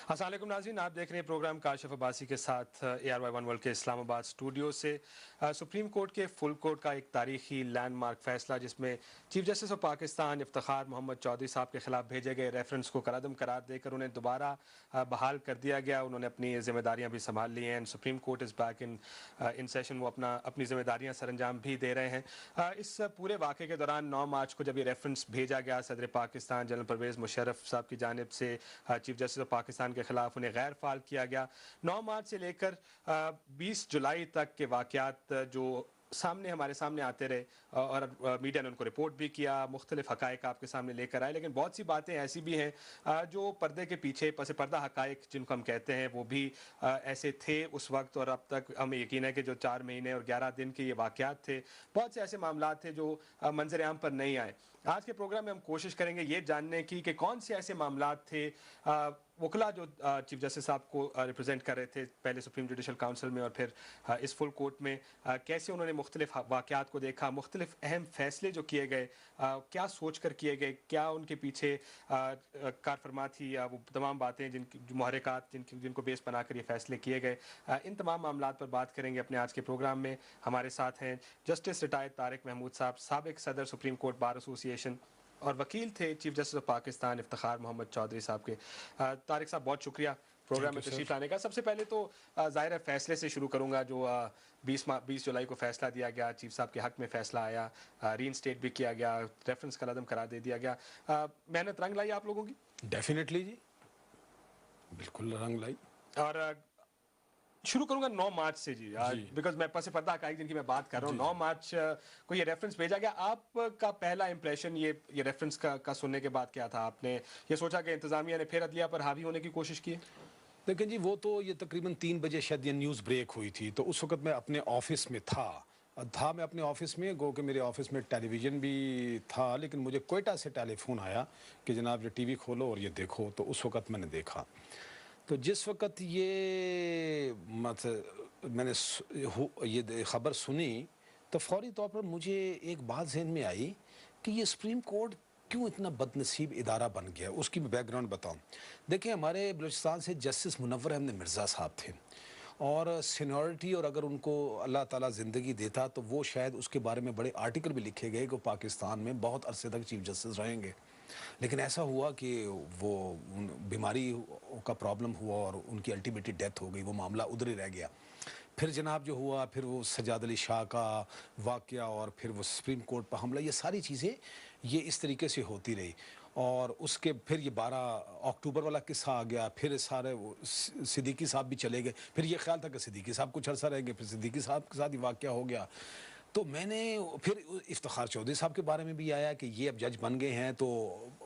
अस्सलाम वालेकुम नाज़रीन, आप देख रहे हैं प्रोग्राम काशिफ अब्बासी के साथ ARY1 वर्ल्ड के इस्लामाबाद स्टूडियो से। सुप्रीम कोर्ट के फुल कोर्ट का एक तारीखी लैंडमार्क फैसला जिसमें chief justice of Pakistan Iftikhar Mohammad Chaudhry साहब के खिलाफ भेजे गए रेफरेंस को कलअदम करार देकर उन्हें दोबारा बहाल कर दिया गया। उन्होंने अपनी जिम्मेदारियां भी संभाल ली हैं। Supreme court is back in session. वो अपनी जिम्मेदारियां सरअंजाम भी दे रहे हैं। इस पूरे वाक़े के दौरान 9 मार्च को जब ये रेफरेंस भेजा गया सदर पाकिस्तान जनरल परवेज़ मुशर्रफ साहब की जानिब से चीफ जस्टिस ऑफ पाकिस्तान के खिलाफ उन्हें गैर फाल किया गया। 9 मार्च से लेकर 20 जुलाई तक के वाक़यात जो हमारे सामने आते रहे और मीडिया ने उनको रिपोर्ट भी किया, मुख्तलिफ हक़ाइक़ आपके सामने लेकर आए, लेकिन बहुत सी बातें ऐसी भी हैं जो पर्दे के पीछे पस पर्दा हक़ाइक़ जिनको हम कहते हैं वो भी ऐसे थे उस वक्त, और अब तक हमें यकीन है कि जो 4 महीने और 11 दिन के ये वाक़यात थे, बहुत से ऐसे मामलात थे जो मंजर आम पर नहीं आए। आज के प्रोग्राम में हम कोशिश करेंगे ये जानने की कि कौन से ऐसे मामलात थे, वकला जो चीफ जस्टिस साहब को रिप्रेजेंट कर रहे थे पहले सुप्रीम जुडिशल काउंसिल में और फिर इस फुल कोर्ट में, कैसे उन्होंने मुख्तलिफ वाक़यात को देखा, मुख्तलिफ अहम फैसले जो किए गए, क्या सोच कर किए गए, क्या उनके पीछे कार फरमा थी, वो तमाम बातें जिनकी मुहर्रिकात जिनको बेस बना कर ये फैसले किए गए, इन तमाम मामलात पर बात करेंगे अपने आज के प्रोग्राम में। हमारे साथ हैं जस्टिस रिटायर्ड तारिक महमूद साहब, साबिक सदर सुप्रीम कोर्ट बार एसोसिएशन और वकील थे chief justice of Pakistan Iftikhar Mohammad Chaudhry साहब के। तारिक साहब, बहुत शुक्रिया प्रोग्राम में तशरीफ लाने का। सबसे पहले तो ज़ाहिर है फैसले से शुरू करूंगा जो 20 जुलाई को फैसला दिया गया, चीफ साहब के हक में फैसला आया, रीइंस्टेट भी किया गया, रेफरेंस कलअदम करार दे दिया गया। मेहनत रंग लाई आप लोगों की? डेफिनेटली जी, बिल्कुल रंग लाई। और शुरू करूंगा 9 मार्च से जी, बिकॉज मैं पस पर्दा हक़ाइक़ जिनकी मैं बात कर रहा हूँ, 9 मार्च को ये रेफरेंस भेजा गया। आपका पहला इंप्रेशन ये रेफरेंस का सुनने के बाद क्या था? आपने ये सोचा कि इंतज़ामिया ने फिर अदलिया पर हावी होने की कोशिश की? लेकिन जी वो तो ये तकरीबन 3 बजे शायद ये न्यूज़ ब्रेक हुई थी, तो उस वक्त मैं अपने ऑफिस में था मैं अपने ऑफिस में, गो कि मेरे ऑफिस में टेलीविज़न भी था, लेकिन मुझे कोयटा से टेलीफोन आया कि जनाब ये टीवी खोलो और ये देखो। तो उस वक्त मैंने देखा, तो जिस वक्त मैंने ये ख़बर सुनी तो फौरी तौर पर मुझे एक बात ज़हन में आई कि ये सुप्रीम कोर्ट क्यों इतना बदनसीब इदारा बन गया। उसकी मैं बैकग्राउंड बताऊं। देखिए, हमारे बलूचिस्तान से जस्टिस मुनव्वर अहमद मिर्ज़ा साहब थे और सीनियरिटी, और अगर उनको अल्लाह ताला ज़िंदगी देता तो वो शायद उसके बारे में बड़े आर्टिकल भी लिखे गए कि पाकिस्तान में बहुत अरसे तक चीफ जस्टिस रहेंगे। लेकिन ऐसा हुआ कि वो बीमारी का प्रॉब्लम हुआ और उनकी अल्टीमेटली डेथ हो गई, वो मामला उधर ही रह गया। फिर जनाब जो हुआ, फिर वो सज्जाद अली शाह का वाक़या और फिर वो सुप्रीम कोर्ट पर हमला, ये सारी चीज़ें ये इस तरीके से होती रही। और उसके फिर ये 12 अक्टूबर वाला किस्सा आ गया, फिर सारे वो सिद्दीकी साहब भी चले गए, फिर ये ख्याल था कि सिद्दीकी साहब कुछ अर्सा रहेंगे, फिर सिद्दीकी साहब के साथ ही वाक़या हो गया। तो मैंने फिर इफ्तिखार चौधरी साहब के बारे में भी आया कि ये अब जज बन गए हैं, तो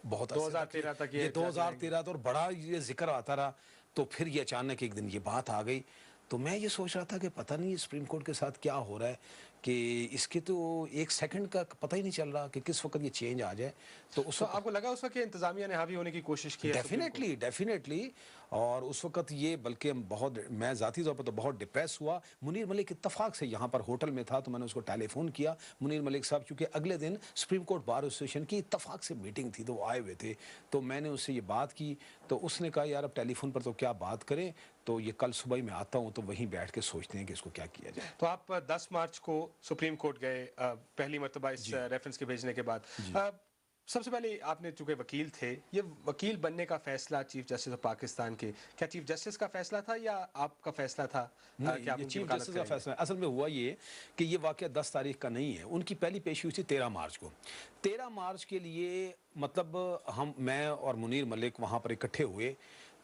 बहुत 2013 तक ये 2013 और बड़ा ये जिक्र आता रहा। तो फिर ये अचानक एक दिन ये बात आ गई, तो मैं ये सोच रहा था कि पता नहीं सुप्रीम कोर्ट के साथ क्या हो रहा है कि इसके तो एक सेकंड का पता ही नहीं चल रहा कि किस वक्त ये चेंज आ जाए। तो उस वक्त आपको लगा उस वक्त इंतजामिया ने हावी होने की कोशिश की? डेफिनेटली। और उस वक्त ये बल्कि मैं ज़ाती तौर पर तो बहुत डिप्रेस हुआ। मुनीर मलिक इत्तफाक से यहाँ पर होटल में था, तो मैंने उसको टेलीफोन किया। मुनीर मलिक साहब चूँकि अगले दिन सुप्रीम कोर्ट बार एसोसिएशन की इत्तफाक से मीटिंग थी तो वो आए हुए थे, तो मैंने उससे ये बात की। तो उसने कहा यार अब टेलीफोन पर तो क्या बात करें, तो ये कल सुबह ही मैं आता हूँ, तो वहीं बैठ के सोचते हैं कि इसको क्या किया जाए। तो आप 10 मार्च को सुप्रीम कोर्ट गए पहली मर्तबा इस रेफरेंस के भेजने के बाद। सबसे पहले आपने चूंकि वकील थे, ये वकील बनने का फैसला चीफ जस्टिस ऑफ पाकिस्तान के, क्या चीफ जस्टिस का फैसला था या आपका फैसला था? क्या ये चीफ जस्टिस का फैसला? असल में हुआ ये कि ये वाकया 10 तारीख का नहीं है, उनकी पहली पेशी हुई थी 13 मार्च को। 13 मार्च के लिए मतलब मैं और मुनीर मलिक वहाँ पर इकट्ठे हुए।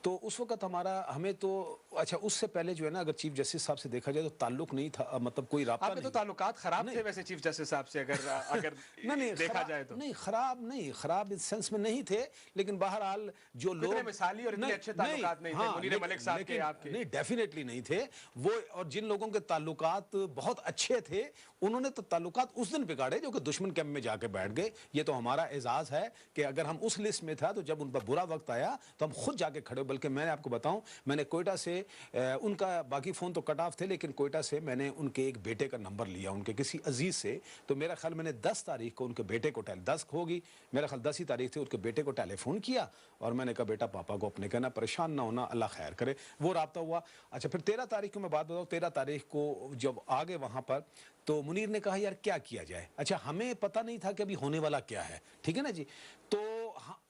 तो उस वक्त हमें तो अच्छा, उससे पहले जो है ना, अगर चीफ जस्टिस साहब से देखा जाए तो ताल्लुक नहीं था, मतलब कोई राब्ता नहीं। तो ताल्लुकात खराब थे वैसे चीफ जस्टिस साहब से अगर नहीं देखा जाए तो? नहीं, खराब इस सेंस में नहीं थे, लेकिन बहरहाल जो लोग मिसाली और इतने अच्छे ताल्लुकात नहीं थे मुनीर मलिक साहब के आपके। नहीं, डेफिनेटली नहीं थे वो। और जिन लोगों के ताल्लुकात बहुत अच्छे थे उन्होंने तो ताल्लुकात उस दिन बिगाड़े जो कि दुश्मन कैंप में जाके बैठ गए। ये तो हमारा एजाज है कि अगर हम उस लिस्ट में था तो जब उन पर बुरा वक्त आया तो हम खुद जाके खड़े, بلکہ میں آپ کو بتاؤں میں نے کوئٹہ سے ان کا باقی فون تو کٹ آف تھے لیکن کوئٹہ سے میں نے ان کے ایک بیٹے کا نمبر لیا ان کے کسی عزیز سے. تو میرا خیال میں نے 10 تاریخ کو ان کے بیٹے کو 10 ہوگی میرا خیال 10 ہی تاریخ تھی ان کے بیٹے کو ٹیلی فون کیا اور میں نے کہا بیٹا پاپا کو اپنے کہنا پریشان نہ ہونا اللہ خیر کرے. وہ رابطہ ہوا. اچھا پھر 13 تاریخ کو میں بات بتاؤں 13 تاریخ کو جب آگے وہاں پر تو منیر نے کہا یار کیا کیا جائے. اچھا ہمیں پتہ نہیں تھا کہ ابھی ہونے والا کیا ہے ٹھیک ہے نا جی. تو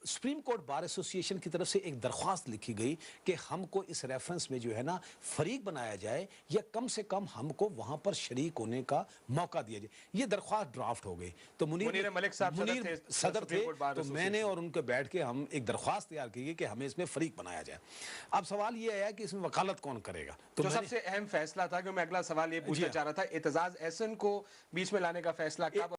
سپریم کورٹ بار ایسوسی ایشن کی طرف سے ایک درخواست لکھی گئی کہ ہم کو اس ریفرنس میں جو ہے نا فریق بنایا جائے یا کم سے کم ہم کو وہاں پر شریک ہونے کا موقع دیا جائے. یہ درخواست ڈرافٹ ہو گئی. تو منیر ملک صاحب صدر تھے تو میں نے اور ان کے بیٹھ کے ہم ایک درخواست تیار کی کہ ہمیں اس میں فریق بنایا جائے. اب سوال یہ ہے کہ اس میں وکالت کون کرے گا. تو جو سب سے اہم فیصلہ تھا کہ میں اگلا سوال یہ پوچھنا چاہ رہا تھا اعتزاز احسن کو بیچ میں لانے کا فیصلہ کب